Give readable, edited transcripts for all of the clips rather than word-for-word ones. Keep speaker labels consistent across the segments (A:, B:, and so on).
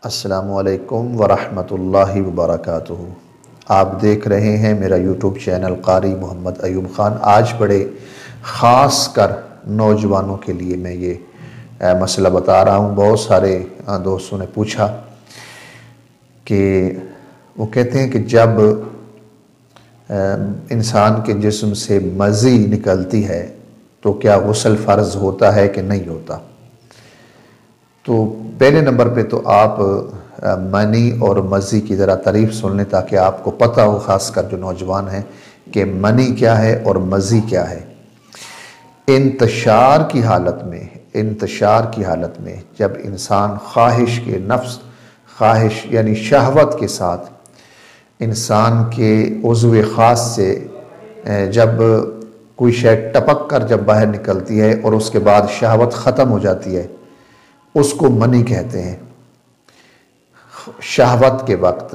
A: अस्सलामुअलैकुम वरहमतुल्लाहि वबरकातुहू। आप देख रहे हैं मेरा यूट्यूब चैनल कारी मोहम्मद अयूब ख़ान। आज बड़े ख़ास कर नौजवानों के लिए मैं ये मसला बता रहा हूँ। बहुत सारे दोस्तों ने पूछा कि वो कहते हैं कि जब इंसान के जिस्म से मज़ी निकलती है तो क्या गुस्ल फ़र्ज़ होता है कि नहीं होता। तो पहले नंबर पे तो आप मनी और मज़ी की ज़रा तारीफ़ सुन लें ताकि आपको पता हो, ख़ासकर जो नौजवान हैं, कि मनी क्या है और मज़ी क्या है। इंतशार की हालत में जब इंसान ख्वाहिश के नफ्स ख्वाहिश यानी शहवत के साथ इंसान के उज़्व ख़ास से जब कोई शय टपक कर जब बाहर निकलती है और उसके बाद शहवत ख़त्म हो जाती है, उसको मनी कहते हैं। शहवत के वक्त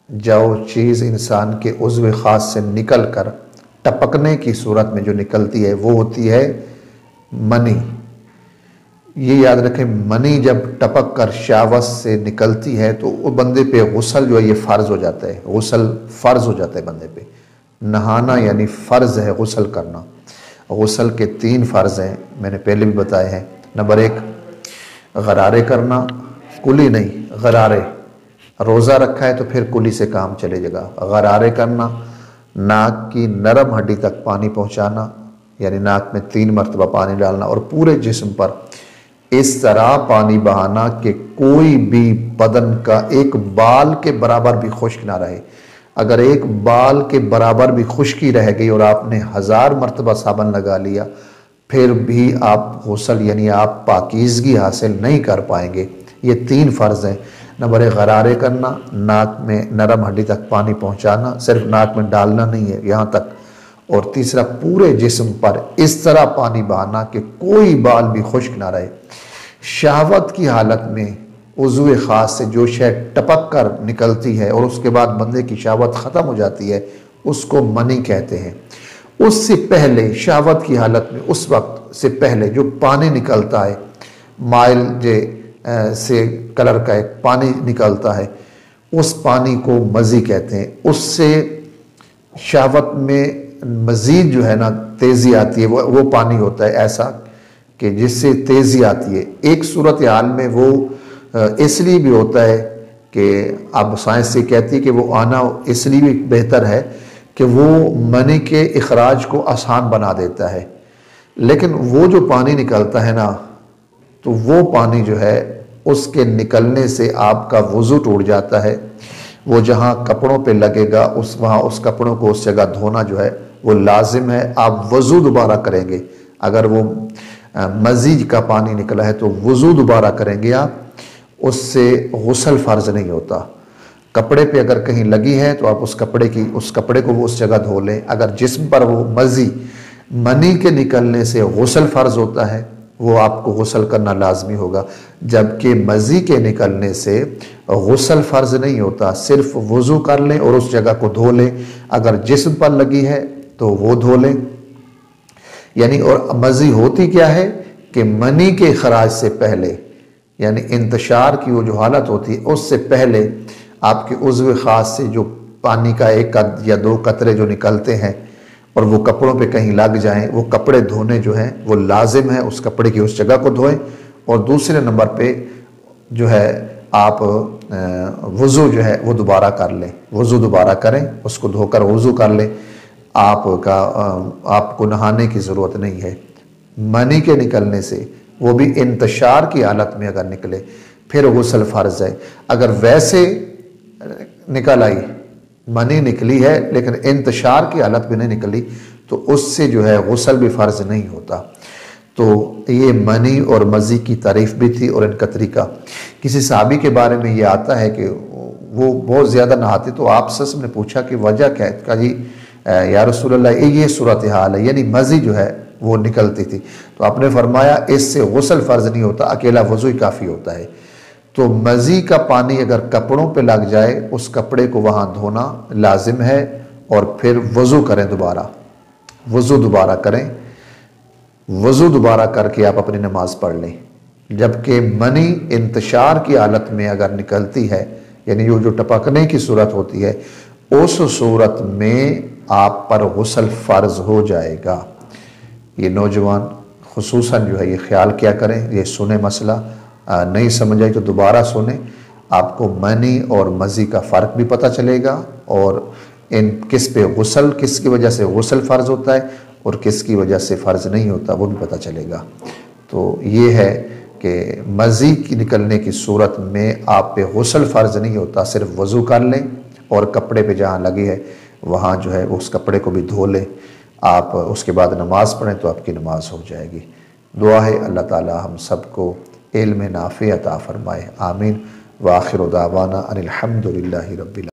A: जो चीज़ इंसान के उज़्व ख़ास से निकल कर टपकने की सूरत में जो निकलती है वो होती है मनी। ये याद रखें, मनी जब टपक कर शहवत से निकलती है तो वो बंदे पे गुस्ल जो है ये फ़र्ज़ हो जाता है। गुस्ल फ़र्ज़ हो जाता है बंदे पे। नहाना यानी फ़र्ज़ है गुस्ल करना। गुस्ल के 3 फ़र्ज़ हैं, मैंने पहले भी बताए हैं। नंबर 1 गरारे करना, कुली नहीं, गरारे। रोज़ा रखा है तो फिर कुली से काम चले जाएगा। गरारे करना, नाक की नरम हड्डी तक पानी पहुंचाना यानी नाक में 3 मरतबा पानी डालना और पूरे जिस्म पर इस तरह पानी बहाना कि कोई भी बदन का एक बाल के बराबर भी खुश्क ना रहे। अगर एक बाल के बराबर भी खुश्की रह गई और आपने 1000 मरतबा साबन लगा लिया फिर भी आप गुस्ल यानी आप पाकीज़गी हासिल नहीं कर पाएंगे। ये 3 फ़र्ज़ हैं। नंबर 1 गरारे करना, नाक में नरम हड्डी तक पानी पहुंचाना, सिर्फ नाक में डालना नहीं है, यहाँ तक। और तीसरा पूरे जिस्म पर इस तरह पानी बहाना कि कोई बाल भी खुश्क ना रहे। शहवत की हालत में उज़्व ख़ास से जो शय टपक कर निकलती है और उसके बाद बंदे की शहवत ख़त्म हो जाती है, उसको मनी कहते हैं। उससे पहले शहवत की हालत में उस वक्त से पहले जो पानी निकलता है, माइल से कलर का एक पानी निकलता है, उस पानी को मज़ी कहते हैं। उससे शहवत में मज़ीद जो है ना तेज़ी आती है। वो पानी होता है ऐसा कि जिससे तेज़ी आती है। एक सूरत हाल में वो इसलिए भी होता है कि अब साइंस से कहती है कि वो आना इसलिए भी बेहतर है कि वो मनी के इखराज को आसान बना देता है। लेकिन वो जो पानी निकलता है ना, तो वो पानी जो है उसके निकलने से आपका वज़ू टूट जाता है। वो जहाँ कपड़ों पे लगेगा वहाँ उस कपड़ों को उस जगह धोना जो है वो लाजिम है। आप वज़ू दोबारा करेंगे। अगर वो मज़ीद का पानी निकला है तो वज़ू दोबारा करेंगे आप, उससे गुस्ल फ़र्ज़ नहीं होता। कपड़े पे अगर कहीं लगी है तो आप उस कपड़े को वो उस जगह धो लें। अगर जिस्म पर वो मनी के निकलने से गुस्ल फ़र्ज़ होता है, वो आपको गुस्ल करना लाजमी होगा। जबकि मज़ी के निकलने से गुस्ल फ़र्ज़ नहीं होता, सिर्फ वज़ू कर लें और उस जगह को धो लें। अगर जिस्म पर लगी है तो वो धो लें। यानी और मज़ी होती क्या है कि मनी के खराज से पहले यानी इंतशार की वो जो हालत होती है उससे पहले आपके उज़्व ख़ास से जो पानी का 1 या 2 कतरे जो निकलते हैं और वो कपड़ों पे कहीं लग जाएं, वो कपड़े धोने जो हैं वो लाजिम है। उस कपड़े की उस जगह को धोएं। और दूसरे नंबर पे जो है आप वज़ू जो है वो दोबारा कर लें। वज़ू दोबारा करें, उसको धोकर वज़ू कर लें। आपको नहाने की ज़रूरत नहीं है। मनी के निकलने से वो भी इंतशार की हालत में अगर निकले फिर गुस्ल फ़र्ज़ है। अगर वैसे निकल आई, मनी निकली है लेकिन इंतशार की हालत में नहीं निकली, तो उससे जो है गुस्ल भी फ़र्ज़ नहीं होता। तो ये मनी और मज़ी की तारीफ़ भी थी और इनका तरीका। किसी सहाबी के बारे में ये आता है कि वो बहुत ज़्यादा नहाते, तो आप सस ने पूछा कि वजह क्या है। कहा जी या रसूलल्लाह ये सूरत हाल है, यानी मज़ी जो है वो निकलती थी। तो आपने फरमाया इससे गुस्ल फ़र्ज़ नहीं होता, अकेला वज़ू ही काफ़ी होता है। तो मज़ी का पानी अगर कपड़ों पे लग जाए उस कपड़े को वहाँ धोना लाजिम है और फिर वज़ू करें दोबारा। वज़ू दोबारा करें, वज़ू दोबारा करके आप अपनी नमाज पढ़ लें। जबकि मनी इंतशार की हालत में अगर निकलती है, यानी जो टपकने की सूरत होती है, उस सूरत में आप पर गुस्ल फ़र्ज हो जाएगा। ये नौजवान खुसूसन जो है ये ख्याल क्या करें, ये सुने मसला, नहीं समझ आई तो दोबारा सुने, आपको मनी और मज़ी का फ़र्क भी पता चलेगा और इन किस पे गुस्ल, किसकी वजह से गुस्ल फ़र्ज होता है और किसकी वजह से फ़र्ज नहीं होता वो भी पता चलेगा। तो ये है कि मज़ी की निकलने की सूरत में आप पे गुस्ल फ़र्ज नहीं होता, सिर्फ वज़ू कर लें और कपड़े पे जहाँ लगी है वहाँ जो है उस कपड़े को भी धो लें, आप उसके बाद नमाज़ पढ़ें तो आपकी नमाज हो जाएगी। दुआ है अल्लाह ताला हम सबको इल्म नाफ़ी अता फ़रमाए, आमीन। व आखिर दावाना अनिल हम्दुलिल्लाहि रब्बिल